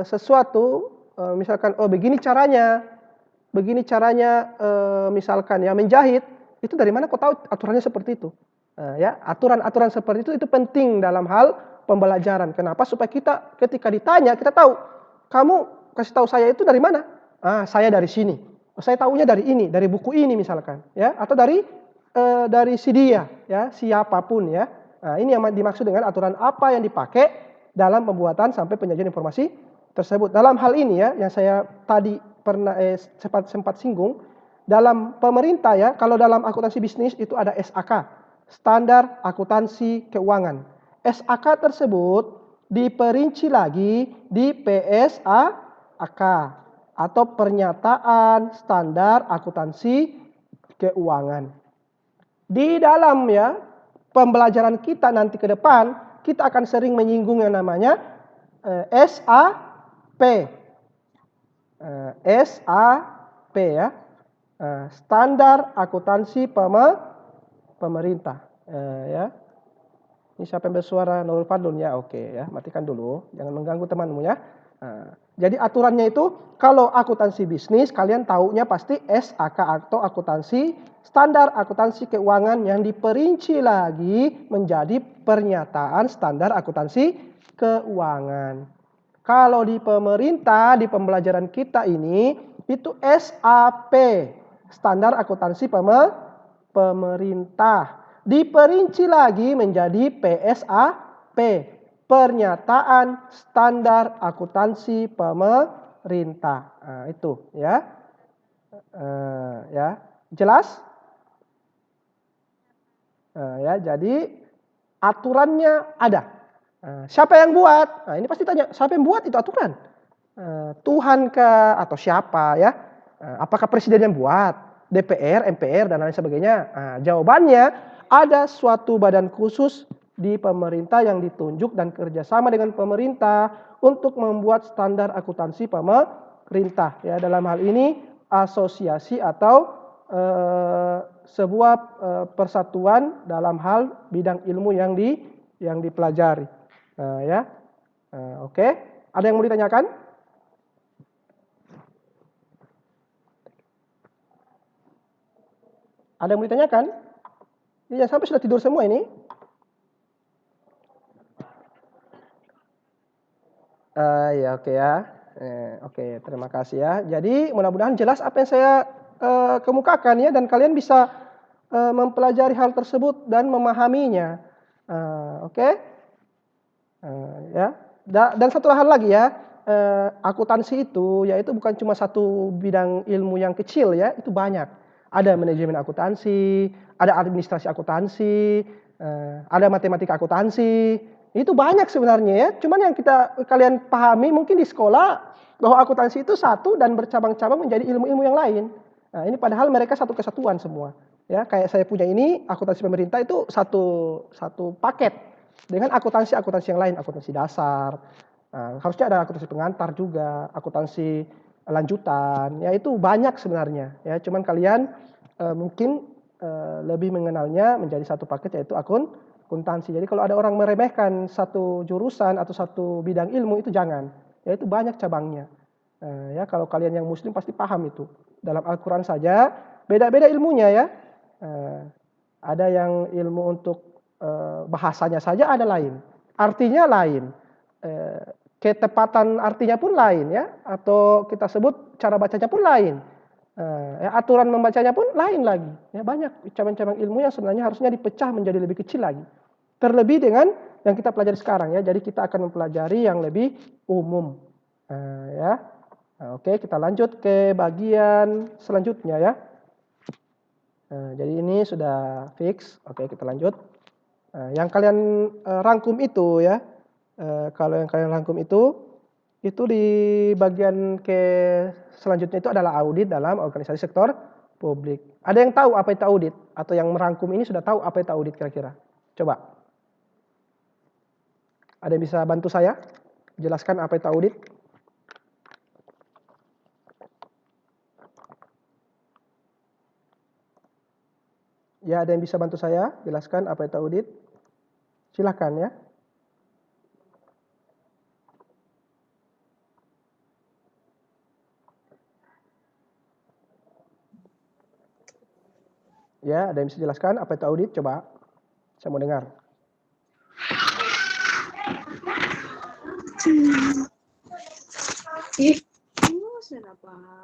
sesuatu, misalkan begini caranya, misalkan ya menjahit, itu dari mana kau tahu aturannya seperti itu? Ya, aturan-aturan seperti itu penting dalam hal pembelajaran. Kenapa? Supaya kita ketika ditanya kita tahu. Kamu kasih tahu saya itu dari mana? Saya dari sini. Saya tahunya dari ini, dari buku ini misalkan, ya, atau dari si dia, ya, siapapun ya. Ini yang dimaksud dengan aturan apa yang dipakai dalam pembuatan sampai penyajian informasi tersebut. Dalam hal ini ya, yang saya tadi pernah sempat singgung, dalam pemerintah ya, kalau dalam akuntansi bisnis itu ada SAK. Standar Akuntansi Keuangan. SAK tersebut diperinci lagi di PSAK atau Pernyataan Standar Akuntansi Keuangan. Di dalam ya pembelajaran kita nanti ke depan, kita akan sering menyinggung yang namanya SAP. SAP ya. Standar Akuntansi Pemerintah, ya. Ini siapa yang bersuara? Nurul Fadlun ya, oke ya, matikan dulu, jangan mengganggu temanmu ya. Jadi aturannya itu kalau akuntansi bisnis kalian taunya pasti SAK atau akuntansi standar akuntansi keuangan yang diperinci lagi menjadi pernyataan standar akuntansi keuangan. Kalau di pemerintah di pembelajaran kita ini itu SAP, standar akuntansi pemerintah, diperinci lagi menjadi PSAP, Pernyataan Standar Akuntansi Pemerintah. Itu ya. Ya, jelas? Ya, jadi aturannya ada. Siapa yang buat? Ini pasti tanya, siapa yang buat itu aturan? Tuhan kah atau siapa ya? Apakah presiden yang buat? DPR, MPR, dan lain sebagainya. Jawabannya ada suatu badan khusus di pemerintah yang ditunjuk dan kerjasama dengan pemerintah untuk membuat standar akuntansi pemerintah. Ya, dalam hal ini asosiasi atau sebuah persatuan dalam hal bidang ilmu yang dipelajari. Ya, oke. Ada yang mau ditanyakan? Ada yang mau ditanyakan? Iya, sampai sudah tidur semua ini. Ya, oke ya. Oke, terima kasih ya. Jadi mudah-mudahan jelas apa yang saya kemukakan ya, dan kalian bisa mempelajari hal tersebut dan memahaminya. Oke? Ya. Dan satu hal lagi ya, akuntansi itu yaitu bukan cuma satu bidang ilmu yang kecil ya, itu banyak. Ada manajemen akuntansi, ada administrasi akuntansi, ada matematika akuntansi. Itu banyak sebenarnya ya. Cuman yang kalian pahami mungkin di sekolah bahwa akuntansi itu satu dan bercabang-cabang menjadi ilmu-ilmu yang lain. Nah, ini padahal mereka satu kesatuan semua. Ya, kayak saya punya ini akuntansi pemerintah itu satu paket dengan akuntansi yang lain, akuntansi dasar. Nah, harusnya ada akuntansi pengantar juga, akuntansi lanjutan. Ya itu banyak sebenarnya. Ya, cuman kalian mungkin lebih mengenalnya menjadi satu paket yaitu akuntansi. Jadi kalau ada orang meremehkan satu jurusan atau satu bidang ilmu itu jangan. Ya itu banyak cabangnya. Ya kalau kalian yang muslim pasti paham itu. Dalam Al-Quran saja beda-beda ilmunya ya. Ada yang ilmu untuk bahasanya saja ada lain, artinya lain, ketepatan artinya pun lain ya, atau kita sebut cara bacanya pun lain, ya, aturan membacanya pun lain lagi. Ya, banyak cabang-cabang ilmu yang sebenarnya harusnya dipecah menjadi lebih kecil lagi. Terlebih dengan yang kita pelajari sekarang ya, jadi kita akan mempelajari yang lebih umum. Ya, oke kita lanjut ke bagian selanjutnya ya. Jadi ini sudah fix. Oke kita lanjut. Yang kalian rangkum itu ya, kalau yang kalian rangkum itu di bagian ke selanjutnya itu adalah audit dalam organisasi sektor publik. Ada yang tahu apa itu audit? Atau yang merangkum ini sudah tahu apa itu audit kira-kira? Coba. Ada yang bisa bantu saya jelaskan apa itu audit? Ya, ada yang bisa bantu saya jelaskan apa itu audit? Silahkan ya. Ya, ada yang bisa jelaskan apa itu audit? Coba. Saya mau dengar.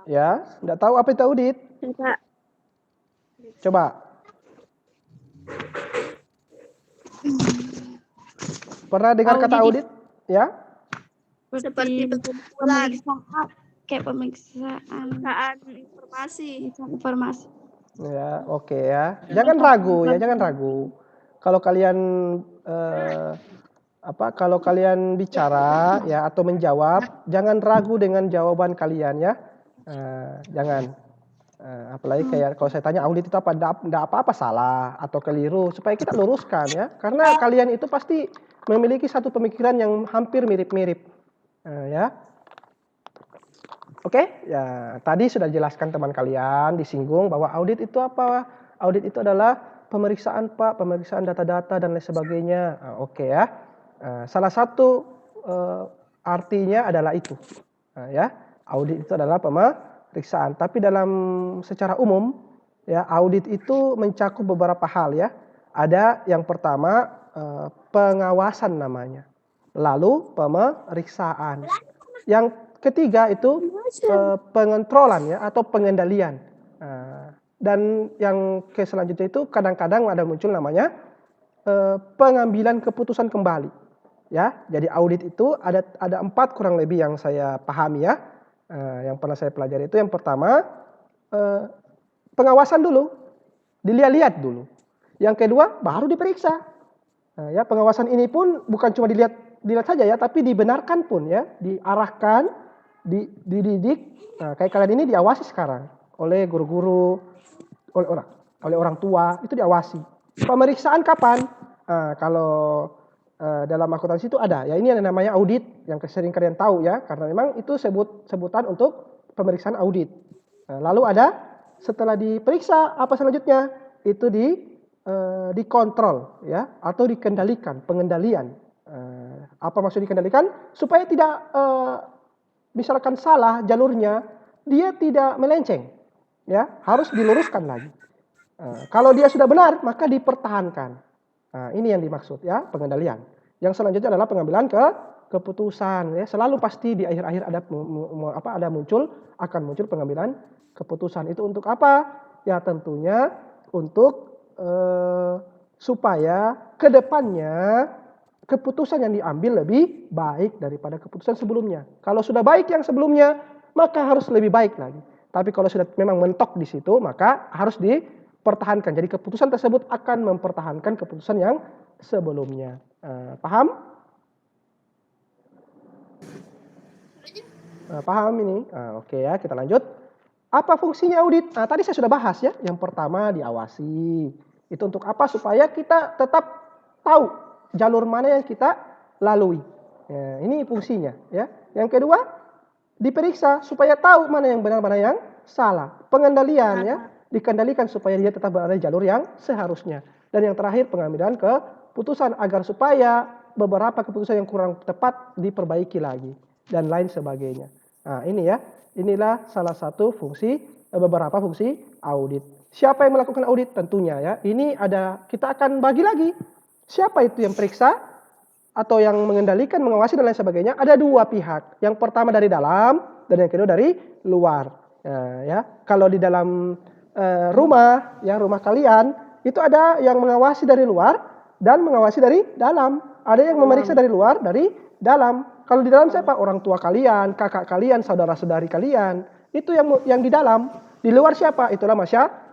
Ya, enggak tahu apa itu audit? Enggak. Coba. Pernah dengar kata audit? Ya? Seperti pemeriksaan, kayak pemeriksaan informasi. Ya, oke ya. Jangan ragu ya, jangan ragu. Kalau kalian kalau kalian bicara ya atau menjawab, jangan ragu dengan jawaban kalian ya. Jangan. Apalagi kayak kalau saya tanya audit itu apa, enggak apa-apa salah atau keliru supaya kita luruskan ya. Karena kalian itu pasti memiliki satu pemikiran yang hampir mirip-mirip. Ya. Oke, ya tadi sudah jelaskan teman kalian, disinggung bahwa audit itu apa? Audit itu adalah pemeriksaan Pak, pemeriksaan data-data dan lain sebagainya. Oke ya, salah satu artinya adalah itu. Ya, audit itu adalah pemeriksaan. Tapi dalam secara umum, ya audit itu mencakup beberapa hal ya. Ada yang pertama pengawasan namanya, lalu pemeriksaan. Yang ketiga itu pengontrolan ya atau pengendalian. Dan yang ke selanjutnya itu kadang-kadang ada muncul namanya pengambilan keputusan kembali. Ya, jadi audit itu ada 4 kurang lebih yang saya pahami ya. Yang pernah saya pelajari itu yang pertama pengawasan dulu, dilihat-lihat dulu. Yang kedua baru diperiksa. Ya pengawasan ini pun bukan cuma dilihat saja ya, tapi dibenarkan pun ya, diarahkan, dididik. Nah, kayak kalian ini diawasi sekarang oleh guru-guru, oleh orang tua, itu diawasi. Pemeriksaan kapan? Kalau dalam akuntansi itu ada ya, ini yang namanya audit yang sering kalian tahu ya, karena memang itu sebutan untuk pemeriksaan audit. Lalu ada setelah diperiksa apa selanjutnya? Itu dikontrol ya atau dikendalikan, pengendalian. Apa maksud dikendalikan? Supaya tidak misalkan salah jalurnya, dia tidak melenceng, ya harus diluruskan lagi. Kalau dia sudah benar, maka dipertahankan. Nah, ini yang dimaksud ya pengendalian. Yang selanjutnya adalah pengambilan keputusan. Ya, selalu pasti di akhir-akhir akan muncul pengambilan keputusan. Itu untuk apa? Ya tentunya untuk supaya kedepannya keputusan yang diambil lebih baik daripada keputusan sebelumnya. Kalau sudah baik yang sebelumnya, maka harus lebih baik lagi. Tapi kalau sudah memang mentok di situ, maka harus dipertahankan. Jadi keputusan tersebut akan mempertahankan keputusan yang sebelumnya. Paham? Paham ini? Oke ya, kita lanjut. Apa fungsinya audit? Tadi saya sudah bahas ya. Yang pertama diawasi. Itu untuk apa? Supaya kita tetap tahu jalur mana yang kita lalui. Ya, ini fungsinya ya. Yang kedua, diperiksa supaya tahu mana yang benar, mana yang salah. Pengendalian ya, dikendalikan supaya dia tetap berada di jalur yang seharusnya. Dan yang terakhir, pengambilan keputusan agar supaya beberapa keputusan yang kurang tepat diperbaiki lagi dan lain sebagainya. Nah, ini ya. Inilah salah satu fungsi beberapa fungsi audit. Siapa yang melakukan audit? Tentunya ya. Ini kita akan bagi lagi. Siapa itu yang periksa atau yang mengendalikan, mengawasi dan lain sebagainya? Ada dua pihak. Yang pertama dari dalam dan yang kedua dari luar. Ya, kalau di dalam rumah kalian itu ada yang mengawasi dari luar dan mengawasi dari dalam. Ada yang memeriksa dari luar, dari dalam. Kalau di dalam siapa? Orang tua kalian, kakak kalian, saudara-saudari kalian. Itu yang di dalam. Di luar siapa? Itulah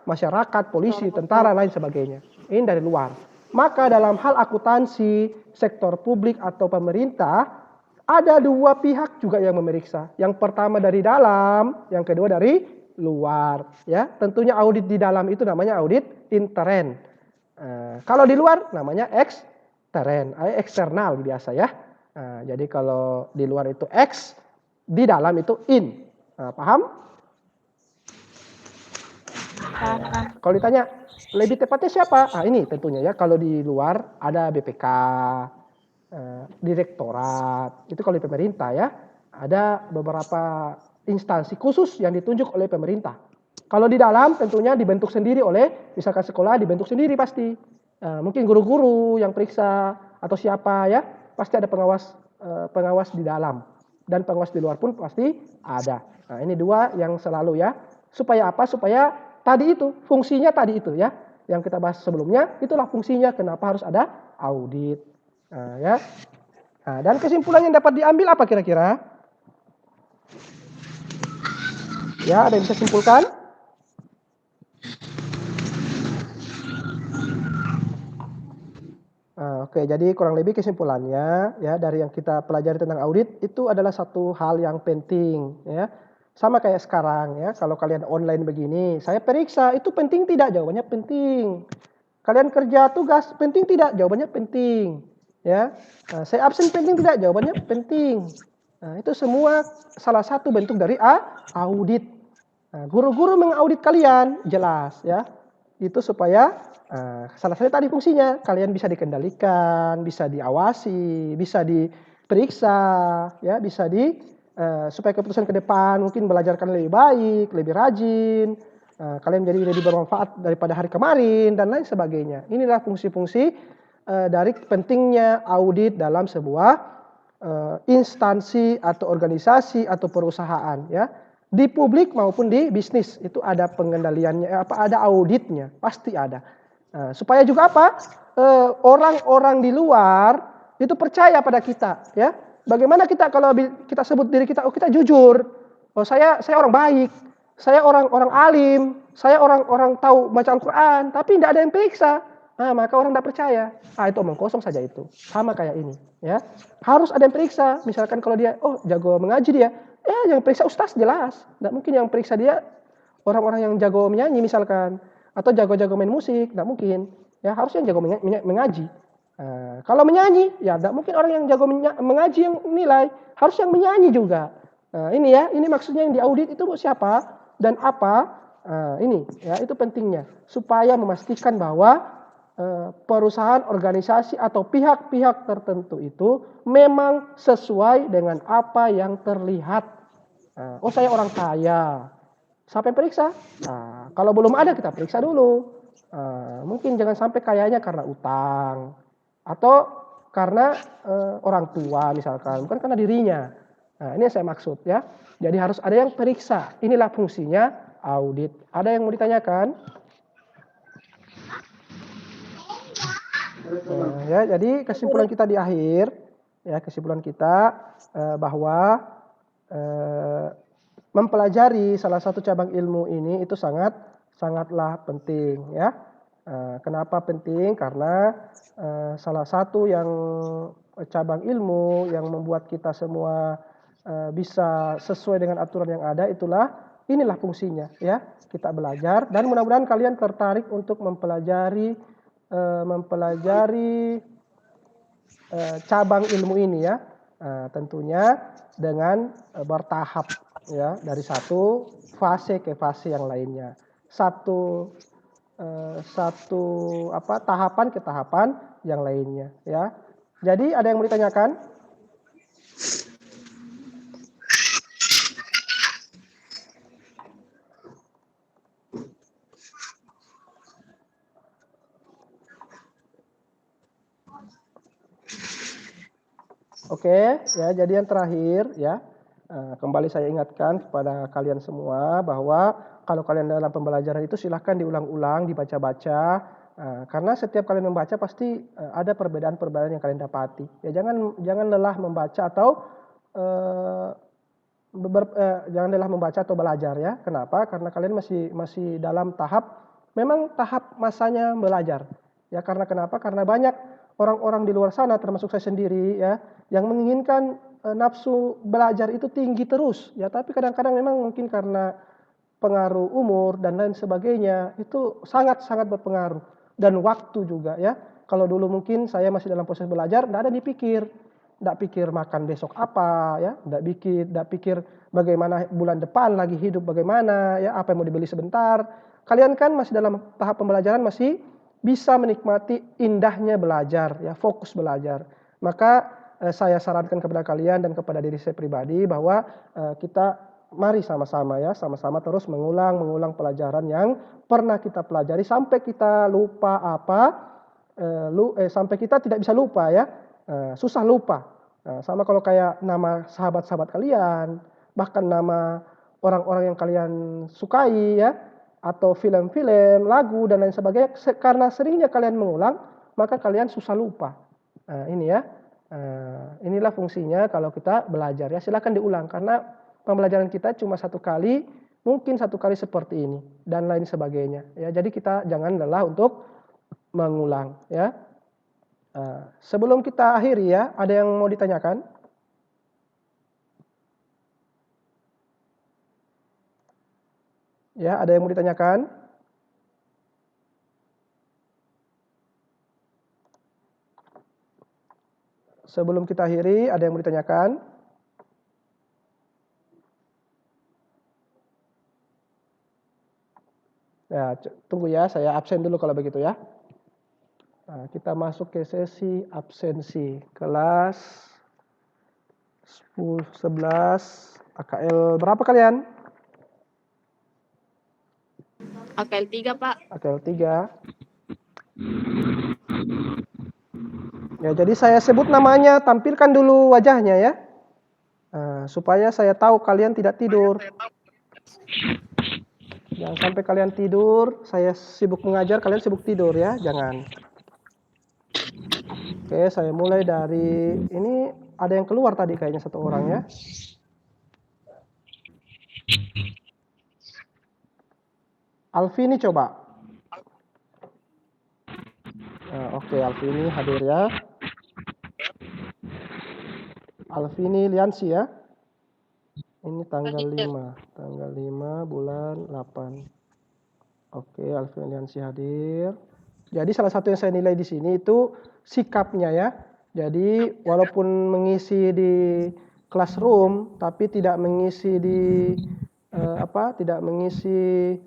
masyarakat, polisi, tentara, lain sebagainya. Ini dari luar. Maka dalam hal akuntansi, sektor publik atau pemerintah, ada dua pihak juga yang memeriksa. Yang pertama dari dalam, yang kedua dari luar. Ya, tentunya audit di dalam itu namanya audit intern. Kalau di luar namanya eksternal biasa ya. Jadi kalau di luar itu X, di dalam itu in. Paham? Kalau ditanya lebih tepatnya siapa? Ini tentunya ya. Kalau di luar ada BPK, direktorat. Itu kalau di pemerintah ya. Ada beberapa instansi khusus yang ditunjuk oleh pemerintah. Kalau di dalam tentunya dibentuk sendiri oleh misalkan sekolah dibentuk sendiri pasti. Mungkin guru-guru yang periksa atau siapa ya. Pasti ada pengawas di dalam dan pengawas di luar pun pasti ada. Nah, ini dua yang selalu ya. Supaya apa? Supaya tadi itu fungsinya tadi itu ya. Yang kita bahas sebelumnya itulah fungsinya kenapa harus ada audit. Ya. Dan kesimpulan yang dapat diambil apa kira-kira? Ya, ada yang bisa simpulkan? Oke, jadi kurang lebih kesimpulannya ya dari yang kita pelajari tentang audit itu adalah satu hal yang penting ya. Sama kayak sekarang ya, kalau kalian online begini, saya periksa itu penting tidak? Jawabannya penting. Kalian kerja tugas penting tidak? Jawabannya penting. Ya, saya absen penting tidak? Jawabannya penting. Nah, itu semua salah satu bentuk dari audit. Guru-guru mengaudit kalian jelas ya. Itu supaya salah satu tadi fungsinya kalian bisa dikendalikan, bisa diawasi, bisa diperiksa, ya, bisa supaya keputusan ke depan mungkin belajarkan lebih baik, lebih rajin, kalian menjadi lebih bermanfaat daripada hari kemarin dan lain sebagainya. Inilah fungsi-fungsi dari pentingnya audit dalam sebuah instansi atau organisasi atau perusahaan, ya. Di publik maupun di bisnis itu ada pengendaliannya, ada auditnya, pasti ada. Supaya juga apa? Orang-orang di luar itu percaya pada kita, ya. Bagaimana kita kalau kita sebut diri kita, kita jujur, saya orang baik, saya orang alim, saya orang tahu baca Al-Quran, tapi tidak ada yang periksa, maka orang tidak percaya. Itu omong kosong saja itu, sama kayak ini, ya. Harus ada yang periksa. Misalkan kalau dia, jago mengaji dia, yang periksa ustaz jelas. Tidak mungkin yang periksa dia orang-orang yang jago menyanyi misalkan, atau jago-jago main musik, tidak mungkin. Ya harus yang jago mengaji. Kalau menyanyi, ya tidak mungkin orang yang jago mengaji yang nilai, harus yang menyanyi juga. Ini ya, ini maksudnya yang diaudit itu siapa dan apa. Ini ya, itu pentingnya supaya memastikan bahwa perusahaan, organisasi atau pihak-pihak tertentu itu memang sesuai dengan apa yang terlihat. Oh, saya orang kaya. Siapa yang periksa? Kalau belum ada kita periksa dulu. Mungkin jangan sampai kayanya karena utang atau karena orang tua misalkan, bukan karena dirinya. Ini yang saya maksud ya. Jadi harus ada yang periksa. Inilah fungsinya audit. Ada yang mau ditanyakan? Ya, jadi kesimpulan kita di akhir, ya kesimpulan kita bahwa mempelajari salah satu cabang ilmu ini itu sangatlah penting, ya. Kenapa penting? Karena salah satu yang cabang ilmu yang membuat kita semua bisa sesuai dengan aturan yang ada inilah fungsinya, ya. Kita belajar dan mudah-mudahan kalian tertarik untuk mempelajari cabang ilmu ini ya, tentunya dengan bertahap ya, dari satu fase ke fase yang lainnya, satu tahapan ke tahapan yang lainnya ya. Jadi ada yang mau ditanyakan? Oke, ya. Jadi yang terakhir ya, kembali saya ingatkan kepada kalian semua bahwa kalau kalian dalam pembelajaran itu silahkan diulang-ulang, dibaca-baca, karena setiap kalian membaca pasti ada perbedaan-perbedaan yang kalian dapati. Ya jangan lelah membaca atau jangan lelah membaca atau belajar ya. Kenapa? Karena kalian masih dalam memang tahap masanya belajar. Ya karena kenapa? Karena banyak orang-orang di luar sana termasuk saya sendiri ya yang menginginkan nafsu belajar itu tinggi terus ya, tapi kadang-kadang memang mungkin karena pengaruh umur dan lain sebagainya itu sangat-sangat berpengaruh, dan waktu juga ya. Kalau dulu mungkin saya masih dalam proses belajar, tidak pikir makan besok apa ya, tidak pikir bagaimana bulan depan lagi hidup bagaimana ya, apa yang mau dibeli sebentar. Kalian kan masih dalam tahap pembelajaran, masih bisa menikmati indahnya belajar ya, fokus belajar. Maka saya sarankan kepada kalian dan kepada diri saya pribadi bahwa kita mari sama-sama ya, sama-sama terus mengulang pelajaran yang pernah kita pelajari sampai kita lupa sampai kita tidak bisa lupa ya, susah lupa. Sama kalau kayak nama sahabat-sahabat kalian, bahkan nama orang-orang yang kalian sukai ya, atau film-film, lagu dan lain sebagainya, karena seringnya kalian mengulang, maka kalian susah lupa. Ini ya. Inilah fungsinya kalau kita belajar ya, silakan diulang karena pembelajaran kita cuma satu kali, mungkin satu kali seperti ini dan lain sebagainya ya. Jadi kita jangan lelah untuk mengulang ya. Sebelum kita akhiri ya, ada yang mau ditanyakan? Ya, ada yang mau ditanyakan? Sebelum kita akhiri, ada yang mau ditanyakan? Ya, tunggu ya, saya absen dulu kalau begitu ya. Kita masuk ke sesi absensi kelas 10, 11, AKL berapa kalian? AKL 3, Pak. AKL 3. Ya, jadi saya sebut namanya, tampilkan dulu wajahnya ya. Supaya saya tahu kalian tidak tidur. Jangan sampai kalian tidur, saya sibuk mengajar, kalian sibuk tidur ya, jangan. Oke, saya mulai dari ini. Ada yang keluar tadi kayaknya satu orang ya. Alvini coba. Oke, Alvini hadir ya. Alvini Liansi ya. Ini tanggal 5 bulan 8. Oke, Alvini Liansi hadir. Jadi salah satu yang saya nilai di sini itu sikapnya ya. Jadi walaupun mengisi di classroom tapi tidak mengisi di tidak mengisi